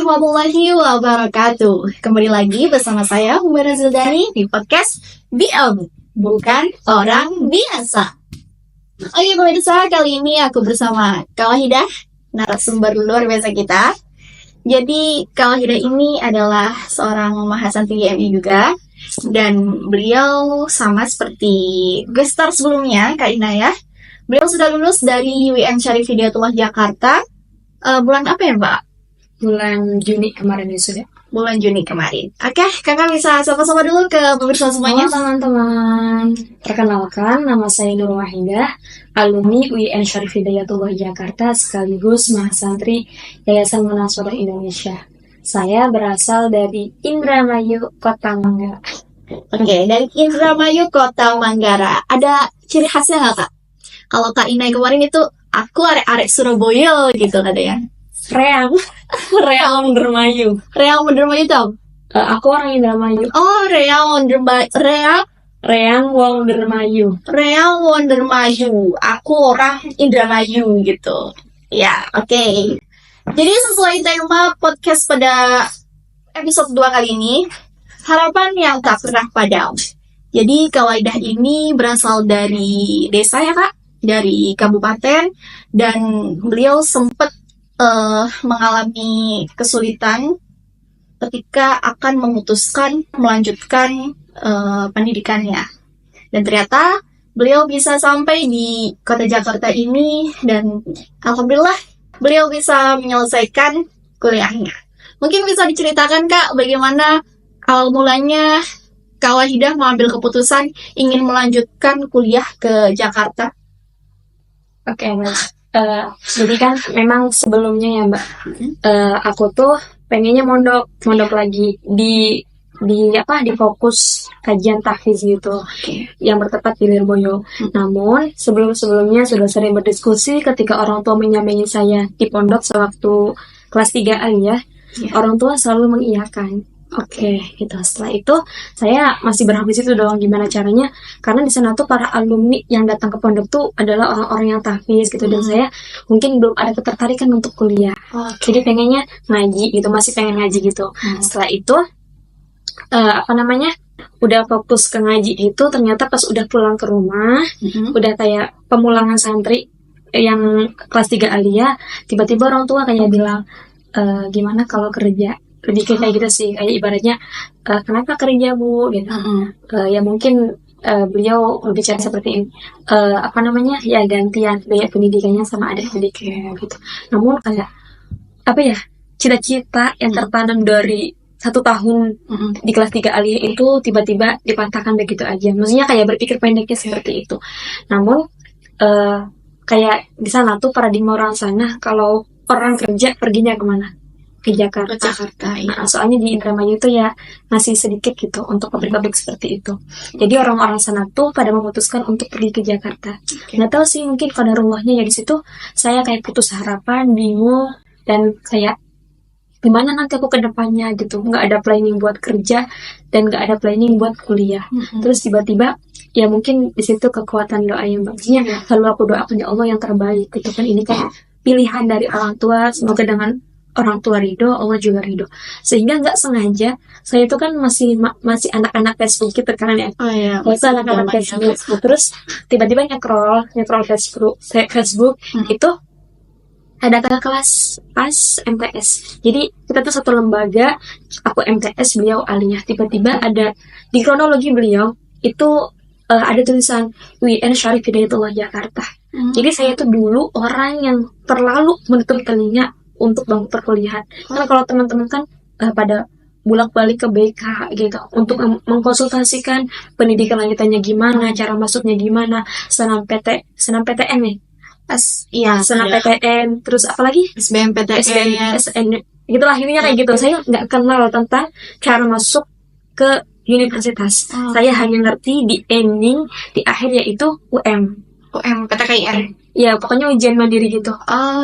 warahmatullahi wabarakatuh. Kembali lagi bersama saya Humaira Zildani di podcast BM, bukan orang biasa. Oke pemirsa, kali ini aku bersama Kak Wahidah, narasumber luar biasa kita. Jadi Kak Wahidah ini adalah seorang mahasiswa GMI juga, dan beliau sama seperti guest star sebelumnya Kak Inayah. Beliau sudah lulus dari UIN Syarif Hidayatullah Jakarta. Bulan apa ya Mbak? Bulan Juni kemarin sudah. Bulan Juni kemarin. Oke, kakak bisa sapa-sapa dulu ke pemirsa semuanya. Halo teman-teman, perkenalkan nama saya Nur Wahidah, alumni UIN Syarif Hidayatullah Jakarta sekaligus mahasantri Yayasan Munaswadah Indonesia. Saya berasal dari Indramayu, Kota Manggara. Oke, dari Indramayu, Kota Manggara. Ada ciri khasnya nggak Kak? Kalau Kak Inai kemarin itu, aku arek-arek Surabaya gitu ada ya. Reang Indramayu. Reang Indramayu tau? Aku orang Indramayu. Oh, Reang Indramayu. Aku orang Indramayu gitu. Ya, oke. Jadi sesuai tema podcast pada episode 2 kali ini, harapan yang tak pernah padam. Jadi Kak Wahidah ini berasal dari desa ya Kak, dari kabupaten, dan beliau sempat mengalami kesulitan ketika akan memutuskan melanjutkan pendidikannya. Dan ternyata beliau bisa sampai di kota Jakarta ini, dan alhamdulillah beliau bisa menyelesaikan kuliahnya. Mungkin bisa diceritakan Kak, bagaimana awal mulanya Kak Wahidah mengambil keputusan ingin melanjutkan kuliah ke Jakarta? Oke, jadi kan memang sebelumnya ya Mbak, aku tuh pengennya mondok lagi di fokus kajian tahfiz gitu, yang bertempat di Lirboyo. Namun sebelumnya sudah sering berdiskusi ketika orang tua menyampaikan saya di pondok sewaktu kelas 3 aliyah, orang tua selalu mengiyakan. Oke, gitu. Setelah itu saya masih berharap di situ dong gimana caranya, karena di sana tuh para alumni yang datang ke pondok tuh adalah orang-orang yang tahfiz gitu, dan saya mungkin belum ada ketertarikan untuk kuliah. Jadi pengennya ngaji gitu, masih pengen ngaji gitu. Setelah itu udah fokus ke ngaji itu, ternyata pas udah pulang ke rumah, udah kayak pemulangan santri yang kelas 3 aliyah, tiba-tiba orang tua kayak bilang, gimana kalau kerja? Lebih kayak gitu sih, kayak ibaratnya kenapa kerja Bu gitu. Ya mungkin beliau berbicara seperti ini, ya gantian biaya pendidikannya sama adik-adiknya gitu. Namun kayak cita-cita yang tertanam dari 1 tahun di kelas 3 aliyah itu tiba-tiba dipatahkan begitu aja. Maksudnya kayak berpikir pendeknya seperti itu. Namun kayak di sana tuh paradigma orang sana, kalau orang kerja perginya kemana? Ke Jakarta. Nah, soalnya di Indramayu itu ya masih sedikit gitu untuk pabrik-pabrik seperti itu. Jadi orang-orang sana tuh pada memutuskan untuk pergi ke Jakarta. Nggak tahu sih, mungkin qadarullah-nya ya di situ saya kayak putus harapan, bingung, dan kayak gimana nanti aku ke depannya gitu. Nggak ada planning buat kerja dan nggak ada planning buat kuliah. Terus tiba-tiba ya mungkin di situ kekuatan doa yang bagusnya. Lalu aku doakan ya Allah yang terbaik gitu kan, ini kan pilihan dari orang tua, semoga dengan orang tua ridho, Allah juga ridho. Sehingga nggak sengaja, saya itu kan masih anak-anak Facebook gitu kan ya. Masih anak-anak Facebook. Terus tiba-tiba nyekrol Facebook itu ada kakak kelas pas MTS. Jadi kita tuh satu lembaga, aku MTS, beliau aliyah. Tiba-tiba ada di kronologi beliau itu ada tulisan UIN Syarif Hidayatullah Jakarta. Jadi saya tuh dulu orang yang terlalu menutup telinga untuk bangku perkuliahan. Karena kalau teman-teman kan pada bolak-balik ke BK gitu untuk mengkonsultasikan pendidikan lanjutannya gimana, cara masuknya gimana, senam PTN nih. Senam PTN, terus apalagi? SBMPTN, gitulah intinya kayak gitu. Saya nggak kenal tentang cara masuk ke universitas. Saya hanya ngerti di ending, di akhir yaitu PTKIR. Ya, pokoknya ujian mandiri gitu.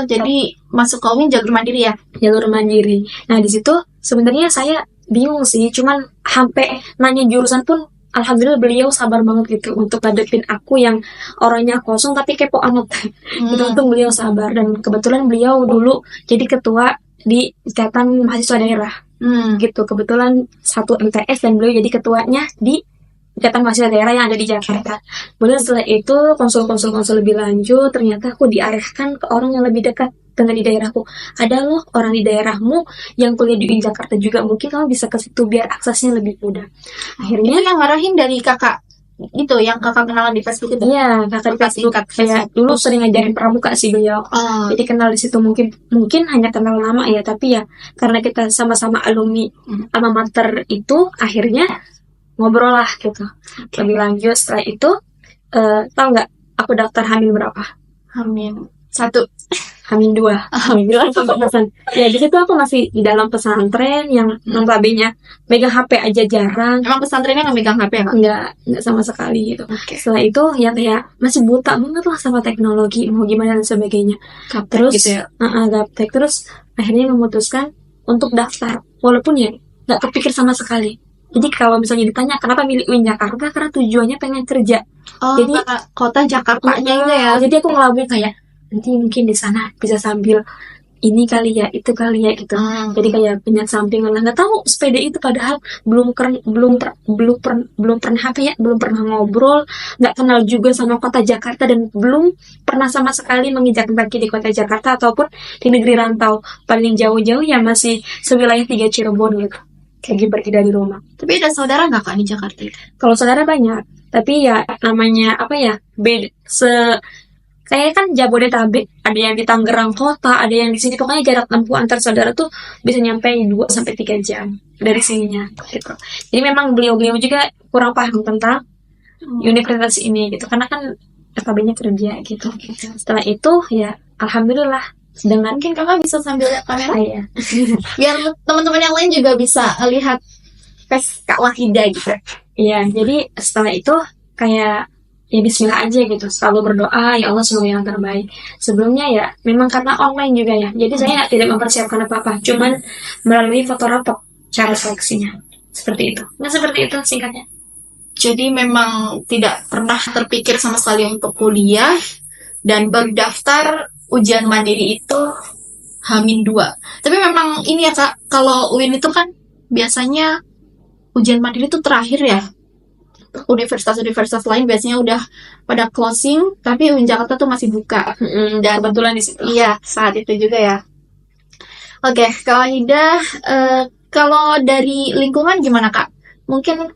Jadi masuk ke UIN jalur mandiri ya? Jalur mandiri. Nah, di situ sebenarnya saya bingung sih, cuman sampai nanya jurusan pun alhamdulillah beliau sabar banget gitu untuk ngadepin aku yang orangnya kosong tapi kepo amat. Itu untung beliau sabar, dan kebetulan beliau dulu jadi ketua di Ikatan Mahasiswa Daerah gitu. Kebetulan satu MTS dan beliau jadi ketuanya di Ikatan Mahasiswa Daerah yang ada di Jakarta. Kemudian setelah itu konsul lebih lanjut, ternyata aku diarahkan ke orang yang lebih dekat dengan di daerahku. Ada loh orang di daerahmu yang kuliah di Jakarta juga, mungkin kamu bisa ke situ biar aksesnya lebih mudah. Akhirnya Ini yang ngarahin dari kakak itu, yang kakak kenalan di Facebook itu. iya, kakak di Facebook kayak dulu sering ngajarin pramuka sih beliau. Jadi kenal di situ, mungkin hanya kenal lama ya, tapi ya karena kita sama-sama alumni alma mater itu, akhirnya ngobrol lah gitu. Lebih lanjut setelah itu, tahu nggak aku daftar Hamin berapa? Hamin 2. Ya di situ aku masih di dalam pesantren yang notabene megang HP aja jarang. Emang pesantrennya nggak megang HP ya kak? Enggak sama sekali gitu. Setelah itu ya kayak masih buta banget lah sama teknologi, mau gimana dan sebagainya. Terus gitu ya? gaptek. Terus akhirnya memutuskan untuk daftar, walaupun ya nggak kepikir sama sekali. Jadi kalau misalnya ditanya kenapa milih UIN Jakarta, karena tujuannya pengen kerja. Jadi kota Jakartanya itu ya. Jadi aku ngelakuin kayak nanti mungkin di sana bisa sambil ini kali ya, itu kali ya gitu. Jadi kayak punya sampingan lah. Nggak tahu sepeda itu, padahal belum pernah apa ya, belum pernah ngobrol, nggak kenal juga sama kota Jakarta, dan belum pernah sama sekali menginjak kaki di kota Jakarta ataupun di negeri rantau. Paling jauh-jauh ya masih sewilayah 3 Cirebon gitu. Kayak pergi dari rumah. Tapi ada saudara nggak kak di Jakarta? Kalau saudara banyak, tapi ya namanya apa ya, beda kayak kan Jabodetabek, ada yang di Tangerang kota, ada yang di sini, pokoknya jarak tempuh antar saudara tuh bisa nyampe 2-3 jam dari sininya gitu. Jadi memang beliau juga kurang paham tentang universitas ini gitu, karena kan notabene kerja gitu. Setelah itu ya alhamdulillah, dengan Mungkin kakak bisa sambil lihat kamera ya. biar teman-teman yang lain juga bisa lihat face Kak Wahida gitu. Iya, jadi setelah itu kayak ya bismillah aja gitu, selalu berdoa ya Allah semoga yang terbaik. Sebelumnya ya memang karena online juga ya, jadi saya tidak mempersiapkan apa-apa, cuman melalui foto rapot cara seleksinya seperti itu. Nah seperti itu singkatnya. Jadi memang tidak pernah terpikir sama sekali untuk kuliah, dan baru daftar ujian mandiri itu Hamin 2. Tapi memang ini ya kak, kalau UIN itu kan biasanya ujian mandiri itu terakhir ya. Universitas-universitas lain biasanya udah pada closing, tapi UIN Jakarta tuh masih buka. Dan kebetulan di situ. Iya, saat itu juga ya. Oke, Kak Wahida, kalau dari lingkungan gimana kak? Mungkin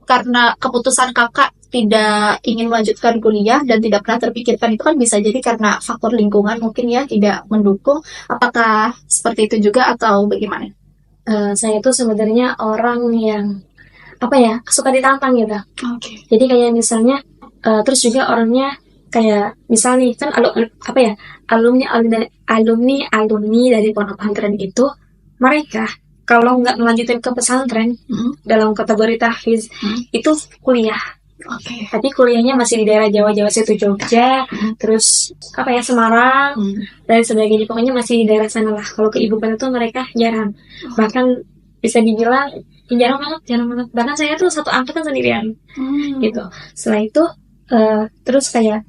karena keputusan kakak tidak ingin melanjutkan kuliah dan tidak pernah terpikirkan, itu kan bisa jadi karena faktor lingkungan mungkin ya tidak mendukung. Apakah seperti itu juga atau bagaimana? Saya tuh sebenarnya orang yang apa ya, suka ditantang gitu. Oke. Jadi kayak misalnya terus juga orangnya kayak misal nih kan alumni dari pondok pesantren itu, mereka kalau nggak melanjutin ke pesantren dalam kategori tahfiz itu kuliah. Tapi kuliahnya masih di daerah Jawa situ, Jogja, terus apa ya, Semarang dan sebagainya, pokoknya masih di daerah sana lah. Kalau ke ibu kota tuh mereka jarang, bahkan bisa dibilang jarang banget. Bahkan saya tuh satu angkatan sendirian gitu. Setelah itu terus kayak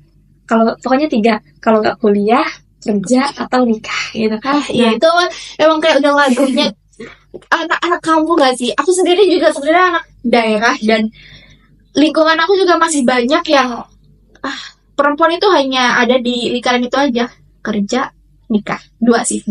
kalau pokoknya 3, kalau nggak kuliah, kerja atau nikah gitu. Iya, itu emang kayak udah lagunya anak-anak kamu gak sih? Aku sendiri juga sebenarnya anak daerah, dan lingkungan aku juga masih banyak yang perempuan itu hanya ada di lingkaran itu aja, kerja, nikah, 2 sih.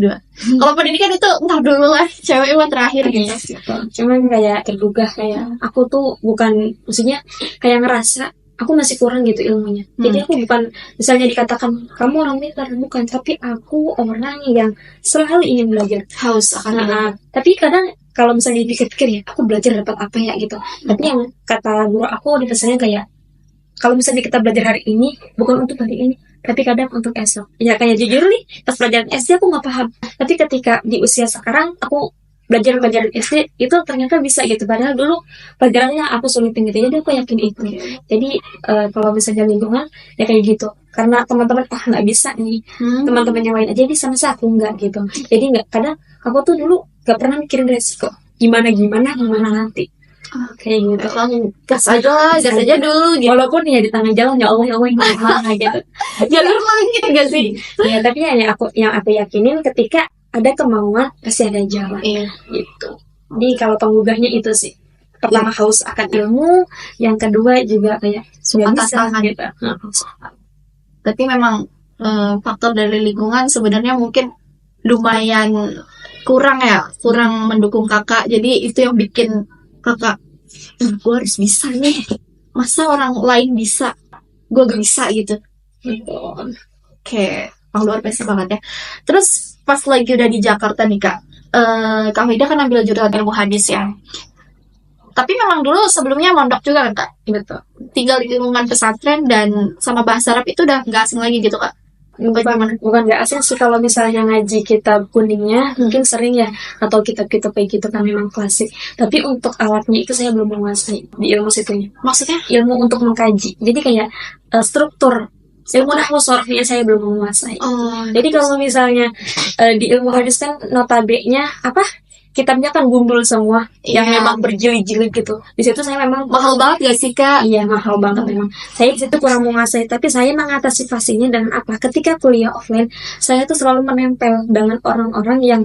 Kalau pendidikan itu entar dulu lah, cewek mah terakhir gitu. Cuman kayak tergugah, kayak aku tuh bukan, maksudnya kayak ngerasa aku masih kurang gitu ilmunya. Jadi aku bukan misalnya dikatakan kamu orang pintar, bukan, tapi aku orang yang selalu ingin belajar, haus akan tapi kadang kalau misalnya dipikir-pikir ya, aku belajar dapat apa ya gitu. Tapi yang kata guru aku di pesannya kayak, kalau misalnya kita belajar hari ini bukan untuk hari ini, tapi kadang untuk esok. Ya kayak jujur nih, pas pelajaran SD aku nggak paham, tapi ketika di usia sekarang aku belajar SD itu ternyata bisa gitu, padahal dulu pelajarannya aku sulitin gitu. Jadi aku yakin itu. Jadi kalau misalnya lingkungan ya kayak gitu, karena teman-teman nggak bisa nih, teman-teman yang lain aja bisa, masa aku nggak gitu. Jadi nggak, kadang aku tuh dulu nggak pernah mikirin resiko gimana nanti. Kayak gitu. Gas aja dulu gitu. Walaupun ya di tengah jalan ya Allah gimana gitu. Jalur langit gak sih? Ya tapi ya yang aku yakinin ketika ada kemauan pasti ada jalan. Iya. Gitu. Jadi kalau penggugahnya itu sih, pertama haus akan ilmu, yang kedua juga kayak Suka nggak bisa tantangan. gitu. Tapi memang faktor dari lingkungan sebenarnya mungkin lumayan kurang mendukung kakak. Jadi itu yang bikin kakak, gue harus bisa nih. Masa orang lain bisa, gue gak bisa gitu. Betul. Kayak luar biasa banget ya. Terus pas lagi udah di Jakarta nih kak, Kak Wida kan ambil jurusan ilmu hadis ya. Tapi memang dulu sebelumnya mondok juga kan kak? Betul. Tinggal di lingkungan pesantren dan sama bahasa Arab itu udah gak asing lagi gitu kak? Bukan nggak asing sih kalau misalnya ngaji kitab kuningnya mungkin sering ya, atau kitab-kitab kayak gitu kan memang klasik, tapi untuk alatnya itu saya belum menguasai di ilmu situnya. Maksudnya? Ilmu untuk mengkaji, jadi kayak struktur ilmu nahwu sorfnya saya belum menguasai. Jadi kalau misalnya di ilmu hadis kan notabene apa, kitabnya kan gundul semua, yang memang berjilid-jilid gitu. Di situ saya memang mahal banget gak sih kak? Iya, mahal banget memang. Saya di situ kurang menguasai, tapi saya mengatasi fasenya dengan apa? Ketika kuliah offline, saya tuh selalu menempel dengan orang-orang yang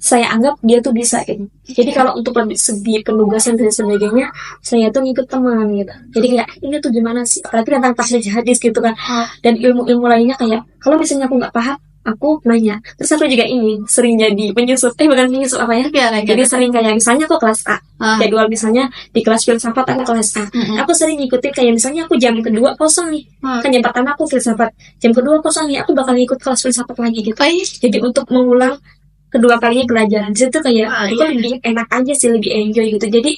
saya anggap dia tuh bisa gitu. Jadi kalau untuk lebih segi penugasan dan sebagainya, saya tuh ngikut teman gitu. Jadi kayak ini tuh gimana sih? Apalagi tentang tafsir hadis gitu kan. Dan ilmu-ilmu lainnya kayak kalau misalnya aku nggak paham, aku nanya. Terus aku juga ini sering jadi penyusup, bukan penyusup apa ya? Jadi sering kayak misalnya aku kelas A, jadwal misalnya di kelas filsafat aku kelas A. Aku sering ngikutin kayak misalnya aku jam kedua kosong nih, kan jam pertama aku filsafat, jam kedua kosong nih, aku bakal ngikut kelas filsafat lagi gitu. Jadi untuk mengulang kedua kalinya pelajaran di situ kayak itu lebih enak aja sih, lebih enjoy gitu. Jadi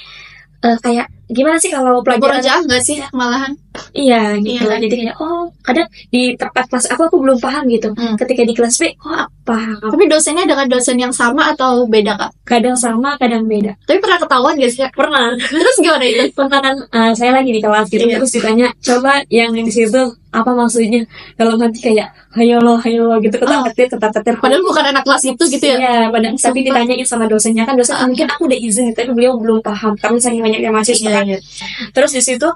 kayak gimana sih kalau pelajaran aja enggak sih malahan? Iya gitu. Jadi kayak kadang di tempat kelas aku belum paham gitu. Ketika di kelas B apa? Tapi dosennya dengan dosen yang sama atau beda kak? Kadang sama, kadang beda. Tapi pernah ketahuan gak sih? Pernah. Terus gimana itu? Pernah kan saya lagi di kelas gitu, terus ditanya, coba yang di situ apa maksudnya? Dalam hati kayak hayo lo gitu, ketar-ketir. Padahal bukan anak kelas itu gitu ya? Iya, tapi ditanyain sama dosennya kan, dosen mungkin aku udah izin, tapi beliau belum paham karena saking banyaknya mahasiswa. Terus di situ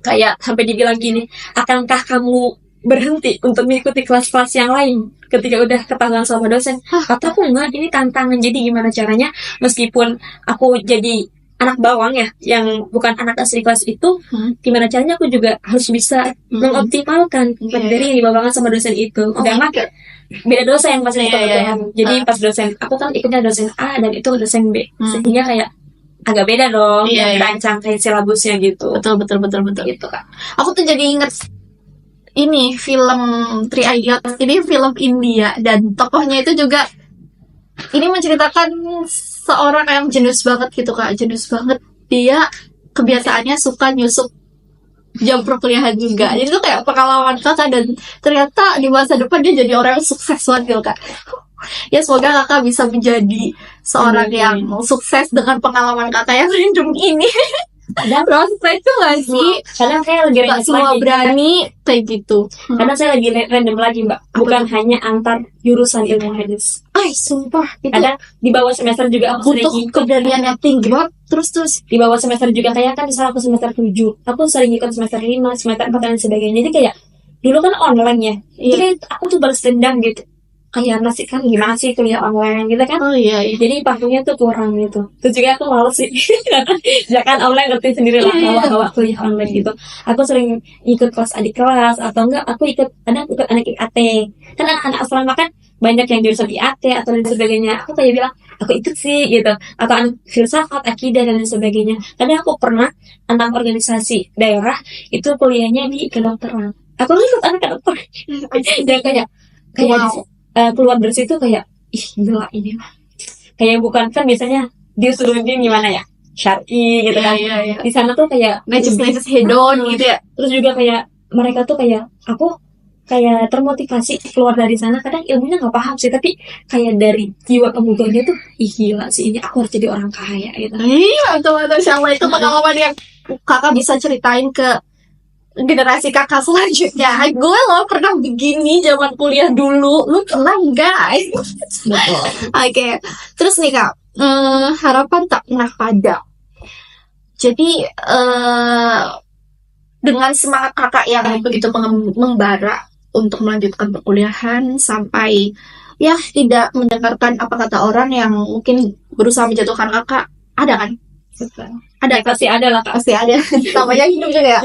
kayak sampai dibilang gini, akankah kamu berhenti untuk mengikuti kelas-kelas yang lain ketika udah ketahuan sama dosen? Kataku enggak, ini tantangan. Jadi gimana caranya meskipun aku jadi anak bawang ya, yang bukan anak asli kelas itu, gimana caranya aku juga harus bisa mengoptimalkan materi yang dibawakan sama dosen itu. Udah beda dosen pas itu. Jadi pas dosen aku kan ikutnya dosen A dan itu dosen B, sehingga kayak agak beda dong, rancang kayak silabusnya gitu. Betul gitu kak. Aku tuh jadi inget ini film Three Idiots, ini film India dan tokohnya itu juga ini menceritakan seorang yang jenius banget gitu kak, jenius banget. Dia kebiasaannya suka nyusup jam perkuliahan juga. Jadi itu kayak pengalaman kakak dan ternyata di masa depan dia jadi orang yang sukses banget gitu kak. Ya semoga kakak bisa menjadi seorang yang sukses dengan pengalaman kakak yang random ini. Kadang proses itu gak sih? Kadang saya lagi random semua lagi. Berani kayak gitu. Kadang saya lagi random lagi mbak. Bukan hanya antar jurusan ilmu hadis. Sumpah itu kadang di bawah semester juga aku butuh keberanian yang tinggi banget. Terus di bawah semester juga kayak kan misalnya aku semester 7, aku sering ikut semester 5, semester 4 dan sebagainya. Jadi kayak dulu kan online ya. Jadi aku tuh balas dendam gitu. Kayak nasib kan gimana sih kuliah online gitu kan. Jadi pangkungnya tuh kurang gitu. Terus juga aku males sih. Jangan online ngerti sendiri lah hawa kuliah online gitu. Aku sering ikut kelas adik kelas, atau enggak aku ikut anak IAT. Kan anak-anak asrama kan banyak yang jurusan IAT atau dan sebagainya. Aku kayak bilang aku ikut sih gitu. Atau anak filsafat, akidah dan sebagainya. Karena aku pernah anak organisasi daerah itu kuliahnya di kedokteran. Aku ikut anak kedokter. Dan kayak keluar dari situ kayak gila ini mah kayak bukan kan biasanya dia suruh gimana ya syar'i gitu kan. Di sana tuh kayak neces hedon gitu ya. Terus juga kayak mereka tuh kayak aku kayak termotivasi keluar dari sana. Kadang ilmunya nggak paham sih, tapi kayak dari jiwa pemugangnya tuh gila sih ini aku harus jadi orang kaya gitu. Betul siapa itu pengalaman yang kakak bisa ceritain ke generasi kakak selanjutnya. Gue loh pernah begini zaman kuliah dulu, lu pernah guys? Oke. Terus nih kak, harapan tak pernah padam. Jadi dengan semangat kakak yang begitu membara untuk melanjutkan perkuliahan sampai ya tidak mendengarkan apa kata orang yang mungkin berusaha menjatuhkan kakak, ada kan? Ada, Ya, pasti ada lah Kak. pasti ada. Namanya hidup juga ya.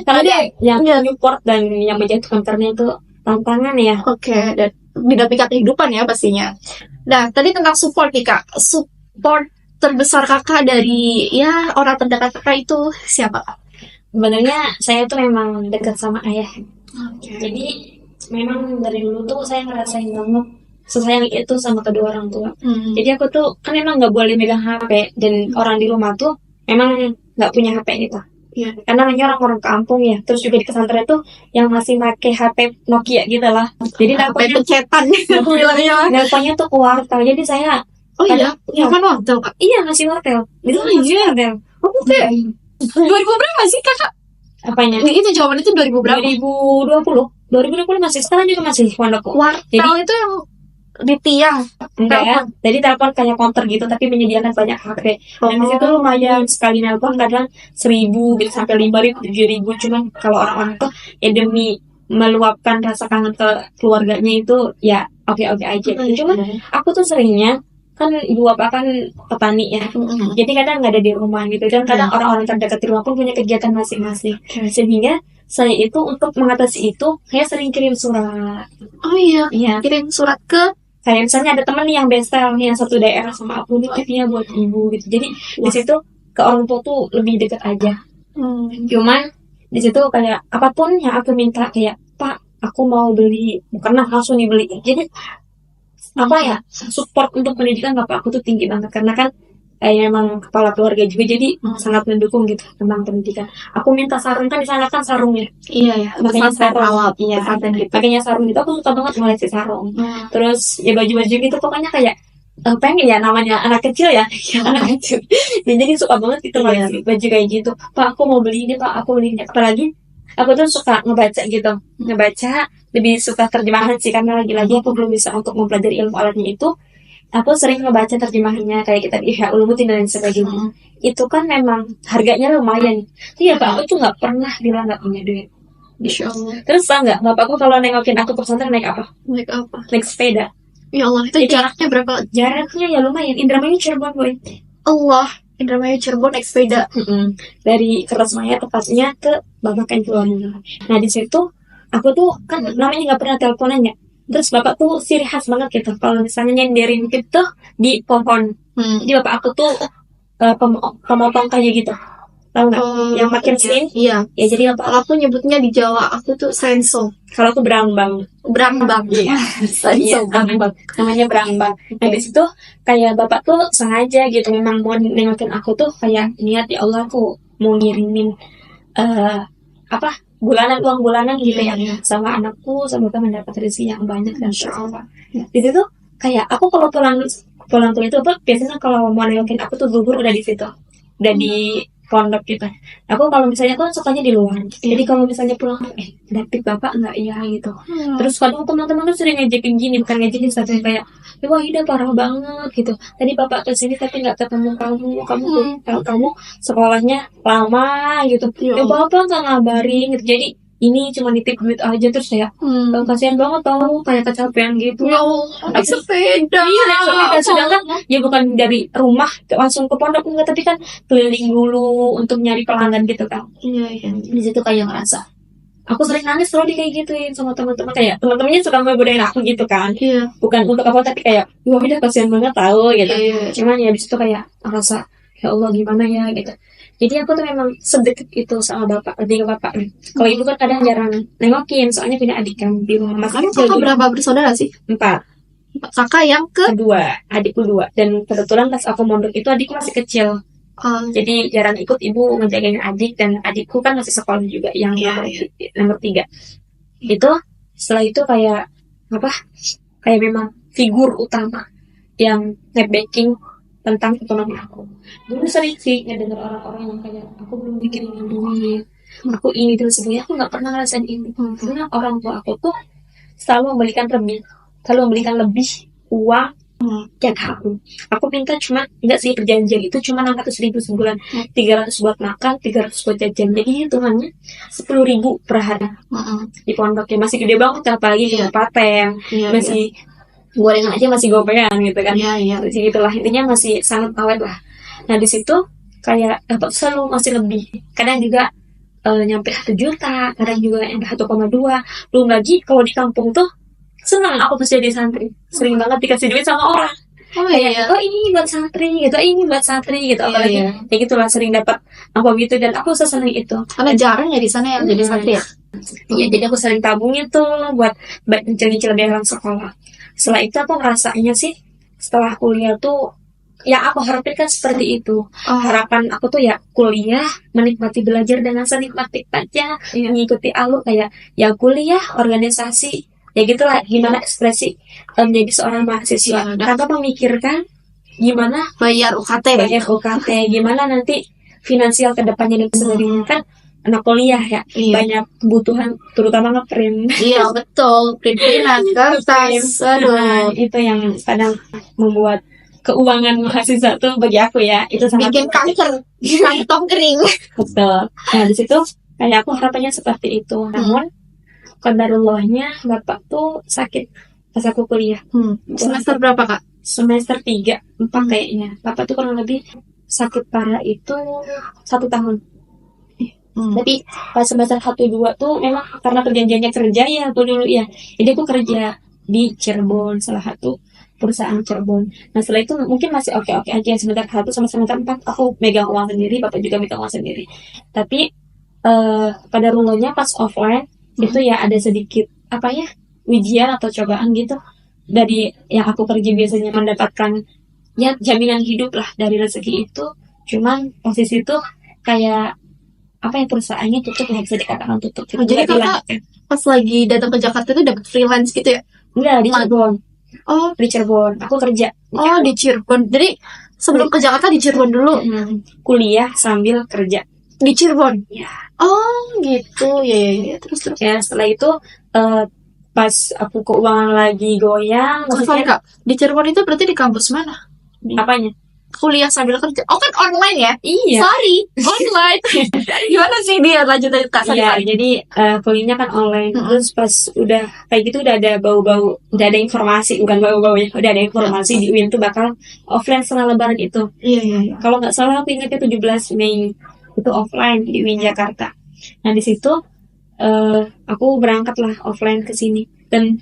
Karena dia yang support dan yang menjatuhkan karena itu tantangan ya. Oke, dan dinamika kehidupan ya pastinya. Nah, tadi tentang support nih Kak. Support terbesar kakak dari ya orang terdekat kakak itu siapa Kak? Sebenarnya saya tuh memang dekat sama ayah. Oke. Jadi memang dari dulu tuh saya ngerasain banget sesayang itu sama kedua orang tua. Jadi aku tuh kan memang nggak boleh megang HP dan orang di rumah tuh memang nggak punya HP gitu. Iya. Karena namanya orang kampung ya. Terus juga di pesantren tuh yang masih pakai HP Nokia gitu lah. Jadi Sampai pencetan aku bilangnya. nelponnya tuh ke wartel. Jadi saya Oh iya, iya. kapan hotel Kak? iya ngasih wartel. Itu ngasih wartel. Oke. 2000 berapa sih kakak? Apanya? Itu jawaban itu 2000 berapa? 2020 masih, sekarang juga masih pondok. Wartel itu yang di tiang. Enggak ya, jadi telepon kayak counter gitu tapi menyediakan banyak HP. Dan di situ lumayan sekali nelpon kadang 1.000 gitu sampai 5.000, 7.000. Cuman kalau orang-orang tuh ya demi meluapkan rasa kangen ke keluarganya itu ya oke-oke aja. Cuman aku tuh seringnya kan ibu bapak kan petani ya, jadi kadang nggak ada di rumah gitu dan kadang orang-orang terdekat di rumah pun punya kegiatan masing-masing. Sehingga saya itu untuk mengatasi itu saya sering kirim surat. Oh iya, Iya. kirim surat ke Kayak misalnya ada temen nih yang bestel nih yang satu daerah sama aku nih tipnya buat ibu gitu. Jadi di situ ke orang tua tuh lebih dekat aja. Cuman di situ kayak apapun yang aku minta kayak Pak aku mau beli bukan langsung dibeli. Jadi apa ya support untuk pendidikan bapak aku tuh tinggi banget karena kan memang kepala keluarga juga jadi sangat mendukung gitu tentang pendidikan. Aku minta sarung kan di sana kan sarungnya. Iya ya, Makanya sarung. awal Iya. pesantren gitu. Makanya sarung itu aku suka banget ngoleksi sarung. Terus ya baju-baju gitu pokoknya kayak pengen ya namanya anak kecil ya. Anak kecil. Ya, jadi suka banget gitu ngoleksi baju kayak gitu. Pak aku mau beli ini Pak, aku beli ini. Apalagi aku tuh suka ngebaca gitu. Ngebaca lebih suka terjemahan sih karena lagi-lagi aku belum bisa untuk mempelajari ilmu alatnya itu. Aku sering ngebaca terjemahannya kayak kitab Ihya Ulumuddin dan sebagainya. Itu kan memang harganya lumayan. Iya Pak, aku tuh nggak pernah bilang nggak punya duit. Insya Allah. Terus tau nggak, bapakku kalau nengokin aku ke pesantren naik apa? Naik apa? Naik sepeda. Ya Allah, itu Jadi, jaraknya berapa? Jaraknya ya lumayan. Indramayu Cirebon boy. Allah, Indramayu Cirebon naik sepeda. Dari Kertasmaya tepatnya ke Babakan Cirebon. Nah di situ aku tuh kan namanya nggak pernah teleponan ya. Terus bapak tuh ciri khas banget gitu. Kalau misalnya nyenderin gitu di pohon. Jadi bapak aku tuh pemotong kayak gitu. Tahu nggak? Yang makin mesin. Iya. Ya jadi bapak Kalau aku nyebutnya di Jawa, aku tuh senso. kalau aku berambang. Berambang. Iya. Senso. Berambang. Namanya berambang. Nah di situ kayak bapak tuh sengaja gitu memang mau nengokin aku tuh kayak niat ya Allah aku mau ngirimin uang bulanan gitu ya sama anakku semoga mendapat rezeki yang banyak dan Allah. Di situ kayak aku kalau pulang tuh itu apa biasanya kalau mau nengokin aku tuh gugur udah di situ udah di pondok gitu. Aku kalau misalnya kan sukanya di luar. Jadi kalau misalnya pulang dapet bapak nggak ya gitu. Terus kadang teman-teman tuh sering ngajakin gini bukan ngajakin satu kayak wah Ida parah banget gitu. Tadi bapak kesini tapi nggak ketemu kamu sekolahnya lama gitu. Ya bapak nggak ngabarin gitu. Jadi ini cuma nitip duit aja terus ya. Kasihan banget tau kayak kecapean gitu. Ya Allah, naik sepeda. Iya, naik sepeda. Sedangkan ya bukan dari rumah langsung ke pondok enggak, tapi kan keliling dulu untuk nyari pelanggan gitu kan. Iya. Di situ kayak ngerasa aku sering nangis kalau kayak gituin sama teman-teman kayak teman-temannya suka ngegodain aku gitu kan. Iya. Bukan untuk apa tapi kayak wah udah kasihan banget tahu gitu. Iya. Cuman ya di situ kayak ngerasa ya Allah gimana ya gitu. Jadi aku tuh memang sedekat itu sama bapak, lebih ke bapak. Kalau ibu kan kadang jarang nengokin, soalnya punya adik kan di rumah. Kamu kakak berapa bersaudara sih? 4. Kakak yang Kedua, adikku 2. Dan kebetulan pas aku mondok itu adikku masih kecil. Jadi jarang ikut ibu ngejagain adik dan adikku kan masih sekolah juga yang nomor 3. Itu setelah itu kayak kayak memang figur utama yang nge-backing tentang ekonomi aku. Dulu sering sih ngedenger orang-orang yang kayak aku belum bikin duit, aku ini dan sebagainya. Aku nggak pernah ngerasain ini karena orang tua aku tuh selalu memberikan lebih uang yang aku minta cuma enggak sih perjanjian itu cuma 600.000 sebulan, 300 buat makan, 300 buat jajan. Jadi hitungannya 10.000 per hari di pondok ya masih gede banget apalagi kabupaten masih gorengan aja masih gopean gitu kan. Iya. Jadi gitulah, intinya masih sangat awet lah. Nah di situ kayak dapat selalu masih lebih, kadang juga nyampe 1 juta, kadang juga yang 1,2. Belum lagi kalau di kampung tuh senang aku pas jadi santri, sering banget dikasih duit sama orang. Oh Kayak, iya. oh ini buat santri gitu, ini buat santri gitu. Iya, Apalagi iya. ya gitulah, sering dapat apa gitu, dan aku seseneng itu. Karena jarang ya di sana yang jadi santri ya. Iya, jadi aku sering tabungin tuh buat nyicil-nyicil biaya sekolah. Setelah itu aku ngerasanya sih, setelah kuliah tuh yang aku harapin kan seperti itu. Harapan aku tuh ya kuliah, menikmati belajar dengan senikmat-nikmatnya, mengikuti alur kayak ya kuliah, organisasi, ya gitulah, gimana ekspresi menjadi seorang mahasiswa, tanpa memikirkan gimana Bayar UKT. gimana nanti finansial kedepannya dan sebagainya. Kan anak kuliah ya, banyak kebutuhan, terutama ngeprint. Iya betul, print-printan, kertas. Aduh, Itu yang kadang membuat keuangan mahasiswa tuh bagi aku ya, itu sangat bikin kanker, kantong kering. betul. Nah di situ kayak aku harapannya seperti itu. Namun qadarullahnya bapak tuh sakit pas aku kuliah. Semester berapa kak? Semester 3, 4 kayaknya. Bapak tuh kurang lebih sakit parah itu 1 tahun. Tapi pas semester 1-2 tuh memang karena perjanjiannya kerja ya dulu ya. Jadi aku kerja di Cirebon, salah satu perusahaan Cirebon. Nah setelah itu mungkin masih oke-oke aja. Semester 1 sama semester 4 aku megang uang sendiri, bapak juga megang uang sendiri. Tapi pada rulenya pas offline itu ya ada sedikit apa ya, ujian atau cobaan gitu. Dari yang aku kerja biasanya mendapatkan ya jaminan hidup lah dari rezeki itu. Cuman posisi itu kayak apa ya, perusahaannya tutup, nggak bisa dikatakan tutup. Jadi kakak pas lagi datang ke Jakarta itu dapat freelance gitu ya? Enggak, di Cirebon. Oh, Di Cirebon. Aku kerja. Oh, di Cirebon. Jadi sebelum ke Jakarta di Cirebon dulu. Kuliah sambil kerja. Di Cirebon? Ya. Oh, gitu. Ya. Terus. Ya, setelah itu pas aku keuangan lagi goyang. Maksudnya kak, di Cirebon itu berarti di kampus mana? Apanya? Kuliah sambil kerja. Oh kan online ya? Iya. Sorry, online. Gimana sih dia lanjut kak? Iya, jadi kuliahnya kan online. Terus pas udah kayak gitu udah ada bau-bau, udah ada informasi, bukan bau-bau ya, udah ada informasi di UIN tuh bakal offline setelah Lebaran itu. Iya. Kalau nggak salah aku ingatnya 17 Mei itu offline di UIN Jakarta. Nah di situ aku berangkat lah offline ke sini, dan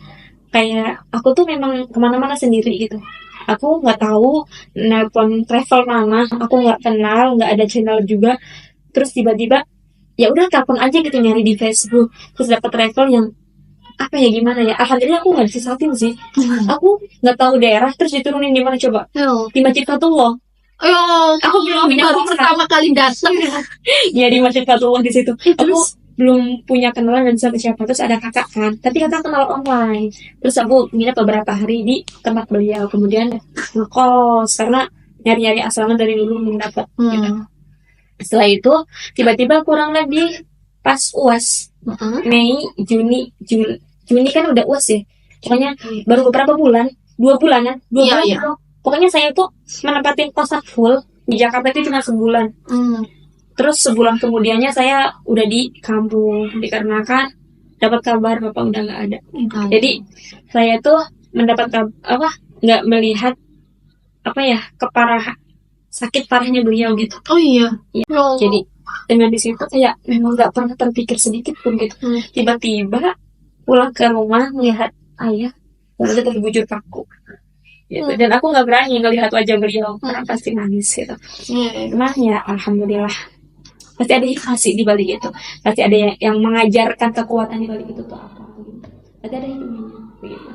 kayak aku tuh memang kemana-mana sendiri gitu. Aku nggak tahu nelpon travel mana, aku nggak kenal, nggak ada channel juga. Terus tiba-tiba ya udah telepon aja gitu, nyari di Facebook, terus dapat travel yang apa ya, gimana ya, alhamdulillah aku nggak disesatin sih. Aku nggak tahu daerah, terus diturunin di mana coba? Di Masjid Fatullah. Aku belum punya baru pertama kali datang. Ya di Masjid Fatullah di situ. Aku belum punya kenalan dan siapa. Terus ada kakak kan, tapi kakak kenal online. Terus aku nginep beberapa hari di tempat beliau, kemudian ngekos karena nyari-nyari asrama dari dulu belum dapat. Setelah itu tiba-tiba kurang lebih pas UAS Mei, Juni kan udah UAS ya. Pokoknya baru beberapa bulan, 2 bulanan, 2 bulan. Iya. Pokoknya saya tuh menempatin kosan full di Jakarta itu cuma sebulan. Terus sebulan kemudiannya saya udah di kampung, dikarenakan dapat kabar bapak udah nggak ada. Jadi saya tuh mendapat nggak melihat apa ya, sakit parahnya beliau gitu. Oh iya. Jadi dengan di situ kayak memang nggak pernah terpikir sedikit pun gitu. Tiba-tiba pulang ke rumah melihat ayah udah terbujur kaku. Gitu. Dan aku nggak berani ngelihat wajah beliau karena pasti nangis gitu. Cuma ya alhamdulillah. Pasti ada hikmah sih di balik itu. Pasti ada yang mengajarkan kekuatan di balik itu tuh apa. Pasti ada hikmahnya.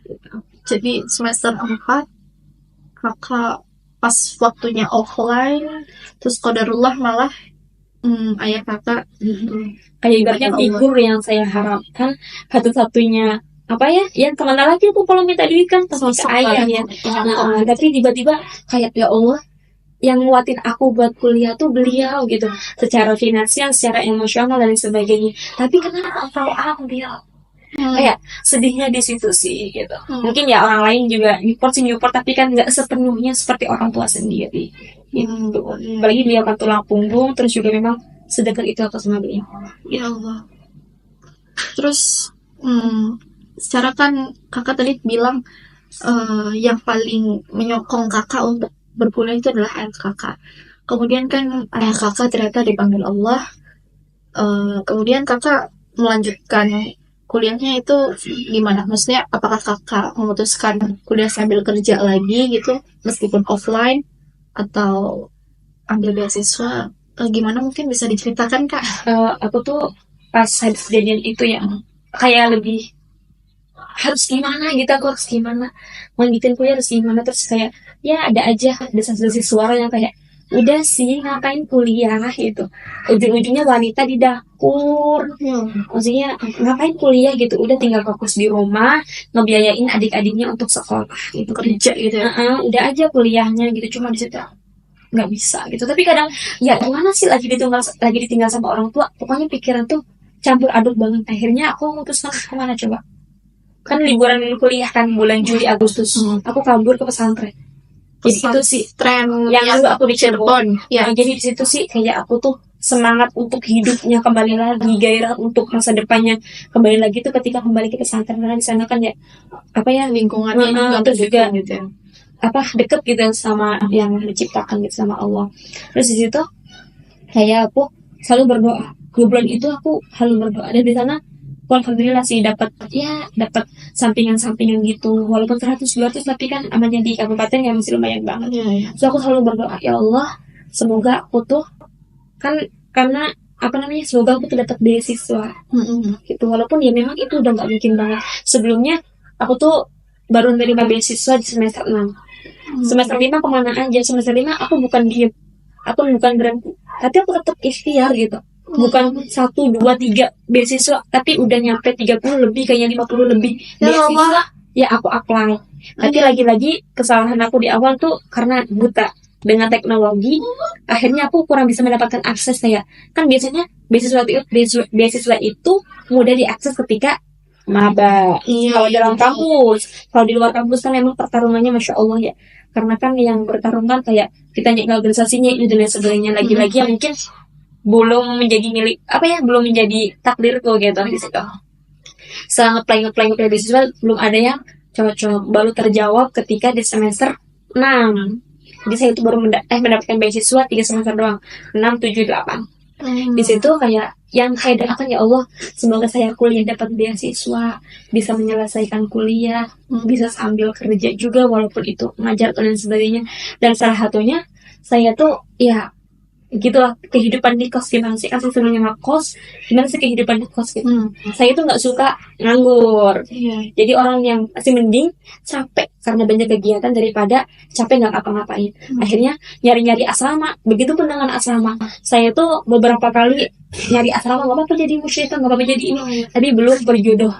Begitu. Jadi semester 4 kakak pas waktunya offline, terus qadarullah malah ayah kakak kayak ibaratnya figur yang saya harapkan satu-satunya apa ya, yang kemana lagi aku kalau minta duit kan pasti ke ayah ya. Tapi tiba-tiba kayak ya Allah, yang nguatin aku buat kuliah tuh beliau gitu, secara finansial, secara emosional dan sebagainya. Tapi kenapa engkau ambil? Kayak sedihnya di situ sih gitu. Mungkin ya orang lain juga support, tapi kan nggak sepenuhnya seperti orang tua sendiri. Gitu. Apalagi beliau kan tulang punggung, terus juga memang sedekat itu aku sama beliau. Ya Allah. Terus secara kan kakak tadi bilang yang paling menyokong kakak untuk berkuliah itu adalah ayah kakak. Kemudian kan ayah kakak ternyata dipanggil Allah. Kemudian kakak melanjutkan kuliahnya itu gimana? Maksudnya apakah kakak memutuskan kuliah sambil kerja lagi gitu, meskipun offline, atau ambil beasiswa? Gimana, mungkin bisa diceritakan kak? Aku tuh pas habis kejadian itu ya kayak lebih harus gimana gitu, aku harus gimana lanjutin kuliah harus gimana, terus kayak ya ada aja desas-desis suara yang kayak udah sih ngapain kuliah gitu, ujung-ujungnya wanita di dapur, maksudnya ngapain kuliah gitu, udah tinggal fokus di rumah ngebiayain adik-adiknya untuk sekolah gitu, Kerja gitu ya? udah aja kuliahnya gitu, cuma di situ nggak bisa gitu. Tapi kadang ya gimana sih, lagi ditinggal sama orang tua, pokoknya pikiran tuh campur aduk banget. Akhirnya aku memutuskan kemana coba, kan liburan kuliah kan bulan Juli Agustus, aku kabur ke pesantren. Jadi itu sih Tren yang dulu aku di Cirebon ya. Nah, jadi di situ sih kayak aku tuh semangat untuk hidupnya kembali lagi, gairah untuk masa depannya kembali lagi tuh ketika kembali ke pesantren. Karena di sana kan ya apa ya, Lingkungannya juga terus juga gitu ya. apa deket gitu sama yang diciptakan gitu, sama Allah. Terus di situ kayak aku selalu berdoa, 2 bulan itu aku selalu berdoa, dan di sana alhamdulillah sih dapat sampingan-sampingan gitu, walaupun 100-200 tapi kan amannya di kabupaten ya masih lumayan banget. So aku selalu berdoa, ya Allah semoga aku tuh kan, karena apa namanya, semoga aku tuh dapat beasiswa gitu, walaupun ya memang itu udah nggak mungkin banget. Sebelumnya aku tuh baru menerima beasiswa di semester 6. Semester 5 kemana aja, semester 5 aku bukan diem, aku bukan berhenti, tapi aku tetap ikhtiar gitu. Bukan 1, 2, 3 beasiswa, tapi udah nyampe 30 lebih, kayaknya 50 lebih beasiswa. Ya aku apply. Tapi lagi-lagi kesalahan aku di awal tuh karena buta dengan teknologi. Akhirnya aku kurang bisa mendapatkan akses. Kayak kan biasanya beasiswa itu mudah diakses ketika maba. Kalau dalam kampus, kalau di luar kampus kan memang pertarungannya masya Allah ya. Karena kan yang bertarung kan kayak kita nyek organisasinya ini dan lain sebagainya. Lagi-lagi yang mungkin belum menjadi milik belum menjadi takdirku gitu di situ. Selama apply beasiswa belum ada yang cocok, baru terjawab ketika di semester 6. Jadi saya itu baru mendapatkan beasiswa 3 semester doang, 6, 7, 8. Di situ kayak yang saya doakan, ya Allah semoga saya kuliah dapat beasiswa, bisa menyelesaikan kuliah, bisa sambil kerja juga walaupun itu ngajar dan sebagainya. Dan salah satunya saya tuh ya gitulah, kehidupan di kos gimana sih, kan sebelumnya ngekos, gimana sih kehidupan di kos gitu. Saya tuh nggak suka nganggur. Jadi orang yang masih mending capek karena banyak kegiatan daripada capek nggak apa-ngapain. Akhirnya nyari-nyari asrama. Begitupun dengan asrama, saya tuh beberapa kali nyari asrama, nggak apa-apa jadi musyrik, nggak apa-apa jadi ini, tapi belum berjodoh.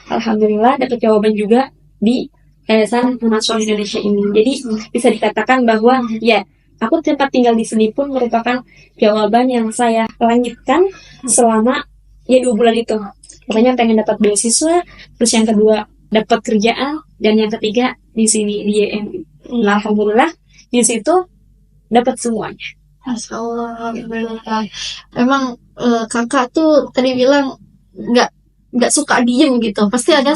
Alhamdulillah dapat jawaban juga di Yayasan Mahasiswa Indonesia ini. Jadi bisa dikatakan bahwa ya aku tempat tinggal di sini pun merupakan jawaban yang saya lanjutkan selama ya 2 bulan itu. Makanya pengen dapat beasiswa, terus yang kedua dapat kerjaan, dan yang ketiga di sini di YM. Alhamdulillah di situ dapat semuanya. Masya Allah, alhamdulillah. Emang kakak tuh tadi bilang nggak suka diem gitu, pasti ada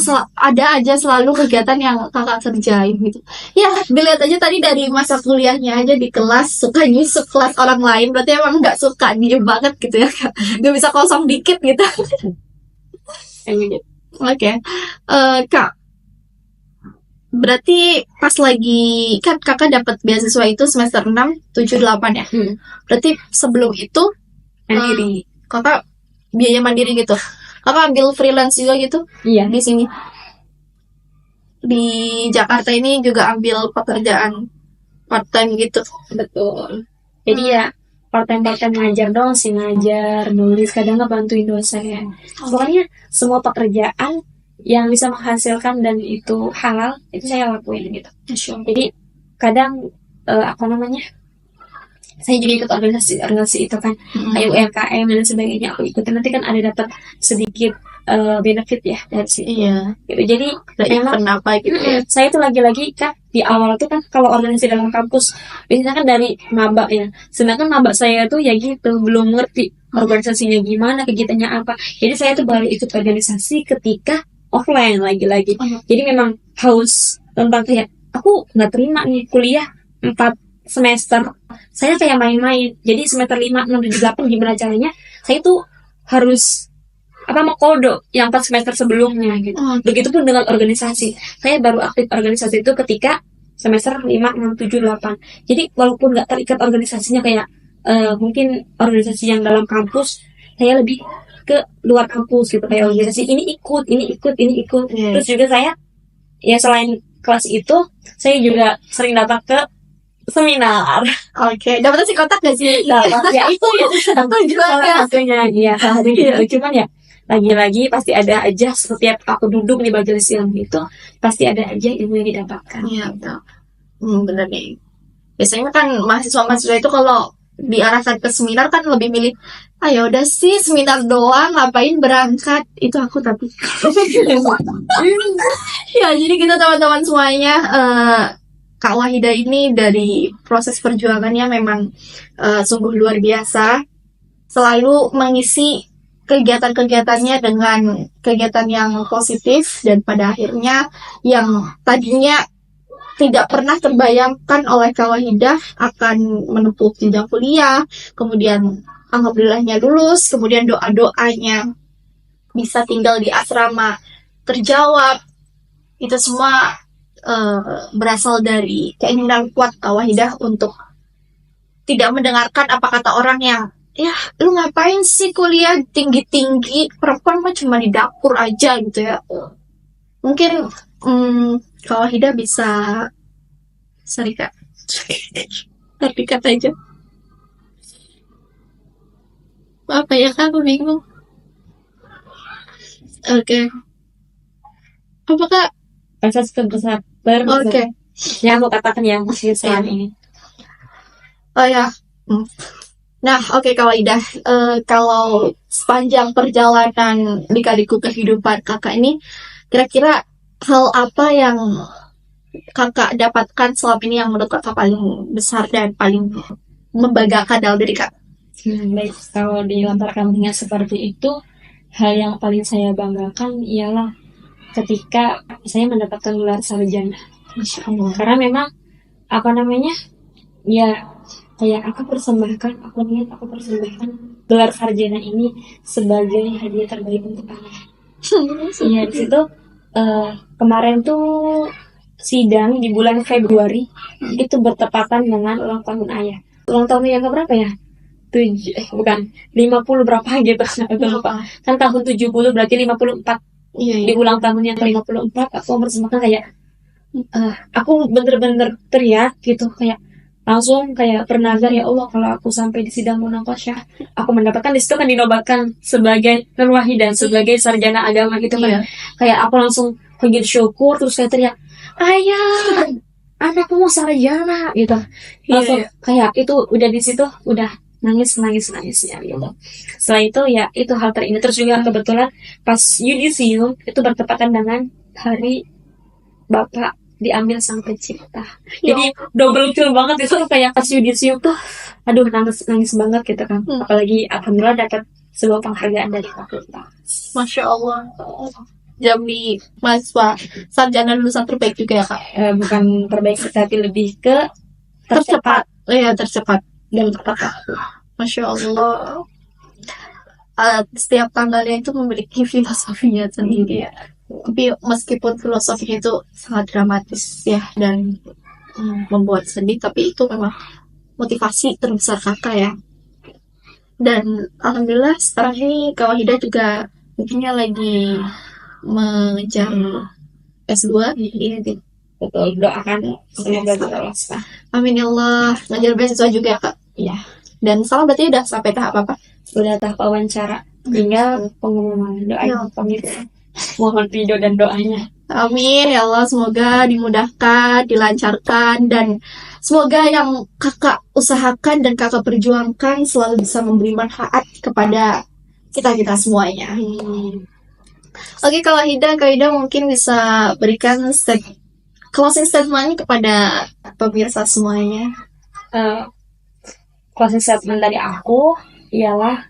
aja selalu kegiatan yang kakak kerjain gitu ya. Dilihat aja tadi dari masa kuliahnya aja di kelas suka nyusup kelas orang lain, berarti emang nggak suka diem banget gitu ya kak, nggak bisa kosong dikit gitu. Oke. Kak, berarti pas lagi kan kakak dapat beasiswa itu semester 6, 7, 8 ya. Berarti sebelum itu Mandiri. Kakak biaya mandiri gitu. Kakak ambil freelance juga gitu? Iya. Di sini. Di Jakarta ini juga ambil pekerjaan part-time gitu. Betul. Jadi ya part-time ngajar dong sih, ngajar, nulis, kadang ngebantuin dosen. Pokoknya semua pekerjaan yang bisa menghasilkan dan itu halal, itu saya lakuin gitu. Jadi kadang saya juga ikut organisasi itu kan, kayak UMKM dan sebagainya aku ikutin. Nanti kan ada dapat sedikit benefit ya dari situ. Iya. Gitu. Jadi memang kenapa gitu ya? Saya tuh lagi-lagi kan di awal tuh kan kalau organisasi dalam kampus biasanya kan dari maba ya. Sedangkan maba saya tuh ya gitu, belum ngerti organisasinya gimana, kegiatannya apa. Jadi saya tuh baru ikut organisasi ketika offline lagi-lagi. Jadi memang haus tentang kayak aku nggak terima nih kuliah 4 semester saya kayak main-main, jadi semester 5, 6, 7, 8 gimana caranya saya tuh harus apa mau kodo yang 4 semester sebelumnya gitu. Begitupun dengan organisasi, saya baru aktif organisasi itu ketika semester 5, 6, 7, 8. Jadi walaupun nggak terikat organisasinya kayak mungkin organisasi yang dalam kampus, saya lebih ke luar kampus gitu kayak organisasi ini ikut, ini ikut, ini ikut. Terus juga saya ya selain kelas itu, saya juga sering datang ke seminar. Oke, dapat nasi kotak gak sih? Dapat ya itu ya Aku juga salah satunya iya salah satunya gitu. Cuman ya lagi-lagi pasti ada aja setiap aku duduk di majelis ilmu itu pasti ada aja ilmu yang didapatkan. Iya betul. Bener nih. Biasanya kan mahasiswa-mahasiswa itu kalau diarahkan ke seminar kan lebih milih, ayo udah sih seminar doang, ngapain berangkat? Itu aku tapi. Ya jadi kita teman-teman semuanya, Kak Wahida ini dari proses perjuangannya memang sungguh luar biasa. Selalu mengisi kegiatan-kegiatannya dengan kegiatan yang positif dan pada akhirnya yang tadinya tidak pernah terbayangkan oleh Kak Wahidah akan menempuh jenjang kuliah, kemudian alhamdulillahnya lulus, kemudian doa-doanya bisa tinggal di asrama terjawab. Itu semua berasal dari keinginan kuat Kak Wahidah untuk tidak mendengarkan apa kata orang yang ya lu ngapain sih kuliah tinggi-tinggi, perempuan mah cuma di dapur aja gitu ya. Mungkin Kak Wahidah bisa Kak terpikat aja apa ya Kak, aku bingung. Oke. Apa Kak? Proses terbesar Oke. yang aku katakan yang saya ini. Oh ya. Nah, oke Kak Waidah, kalau sepanjang perjalanan lika-liku kehidupan Kakak ini, kira-kira hal apa yang Kakak dapatkan selama ini yang menurut Kakak paling besar dan paling membanggakan dalam diri Kakak? Baik, kalau dilamparkan dengan seperti itu, hal yang paling saya banggakan ialah ketika saya mendapatkan gelar sarjana. Masya Allah. Karena memang apa namanya, ya kayak aku persembahkan gelar sarjana ini sebagai hadiah terbaik untuk anak. Iya di situ kemarin tuh sidang di bulan Februari itu bertepatan dengan ulang tahun ayah. Ulang tahun yang keberapa ya? 50 berapa gitu. Kan tahun 70 berarti 54. Iya. Di ulang tahun yang ke-54 aku mempersembahkan kayak aku bener-bener teriak gitu kayak langsung kayak bernazar, ya Allah kalau aku sampai di sidang munaqasyah aku mendapatkan di situ kan dinobatkan sebagai Nur Wahidah sebagai sarjana agama gitu kan. Kayak aku langsung panggil syukur terus kayak teriak, ayah anakku mau sarjana gitu. Langsung kayak itu udah di situ udah nangis ya gitu. Setelah itu ya itu hal terindah. Terus juga kebetulan pas yudisium itu bertepatan dengan hari Bapak diambil Sang Pencipta. Jadi double kill banget itu kayak pas yudisium tuh aduh nangis banget gitu kan. Apalagi alhamdulillah dapat sebuah penghargaan dari fakultas. Masya Allah. Jadi mahasiswa sarjana lulusan terbaik juga ya Kak? Bukan terbaik tapi lebih ke tercepat. Iya tercepat dan tepat. Masya Allah. Setiap tanggalnya itu memiliki filosofinya sendiri ya. Tapi meskipun filosofinya itu sangat dramatis ya dan membuat sedih, tapi itu memang motivasi terbesar Kakak ya. Dan alhamdulillah sekarang ini Kak Wahidah juga mungkinnya lagi mengejar S2 Iya, betul, doakan semoga lulus. Amin ya Allah. Ngajar beasiswa juga Kak. Iya. Dan sekarang berarti udah sampai tahap apa? Udah tahap wawancara, tinggal pengumuman. Doain pemirsa. Mohon ridho dan doanya. Amin ya Allah, semoga dimudahkan, dilancarkan, dan semoga yang Kakak usahakan dan Kakak perjuangkan selalu bisa memberi manfaat kepada kita semuanya. Oke, kalau Kak Ida mungkin bisa berikan closing statement kepada pemirsa semuanya. Closing statement dari aku ialah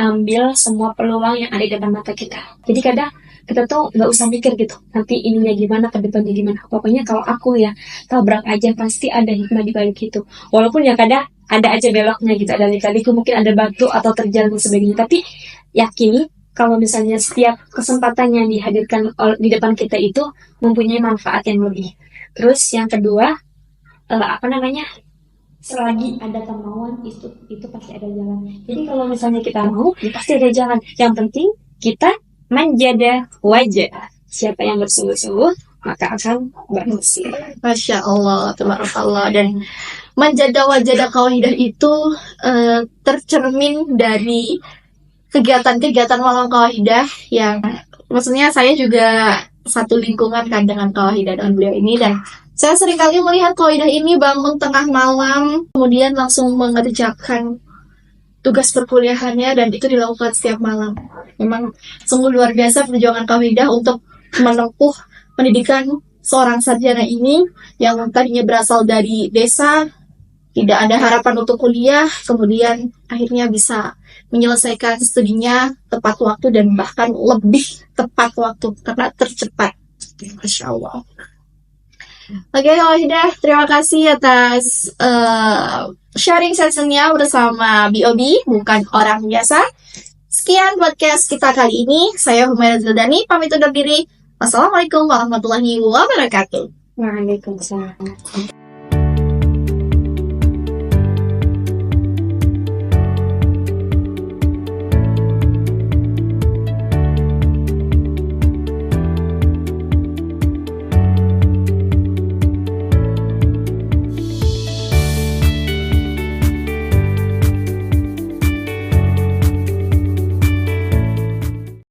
ambil semua peluang yang ada di depan mata kita. Jadi kadang kita tuh nggak usah mikir gitu nanti ininya gimana, ke depannya gimana. Pokoknya kalau aku ya tabrak aja, pasti ada hikmah di balik itu. Walaupun ya kadang ada aja beloknya gitu, ada lika-liku, mungkin ada batu atau terjal dan sebagainya, tapi yakini kalau misalnya setiap kesempatan yang dihadirkan di depan kita itu mempunyai manfaat yang lebih. Terus yang kedua, apa namanya, selagi ada kemauan itu pasti ada jalan. Jadi kalau misalnya kita mau, ya pasti ada jalan. Yang penting kita menjaga wajah. Siapa yang bersungguh-sungguh maka akan berhasil. Masya Allah, tabarakallah. Dan menjaga wajah kaidah itu tercermin dari kegiatan-kegiatan malam kaidah yang maksudnya saya juga satu lingkungan kan dengan kaidah dan beliau ini, dan saya seringkali melihat kaidah ini bangun tengah malam kemudian langsung mengerjakan tugas perkuliahannya, dan itu dilakukan setiap malam. Memang sungguh luar biasa perjuangan kaidah untuk menempuh pendidikan seorang sarjana ini yang tadinya berasal dari desa, tidak ada harapan untuk kuliah, kemudian akhirnya bisa menyelesaikan studinya tepat waktu dan bahkan lebih tepat waktu karena tercepat. Masya Allah. Oke, Kaidah, terima kasih atas sharing sessionnya bersama BOB, bukan orang biasa. Sekian podcast kita kali ini. Saya Humaira Zildani, pamit undur diri. Wassalamualaikum warahmatullahi wabarakatuh. Waalaikumsalam.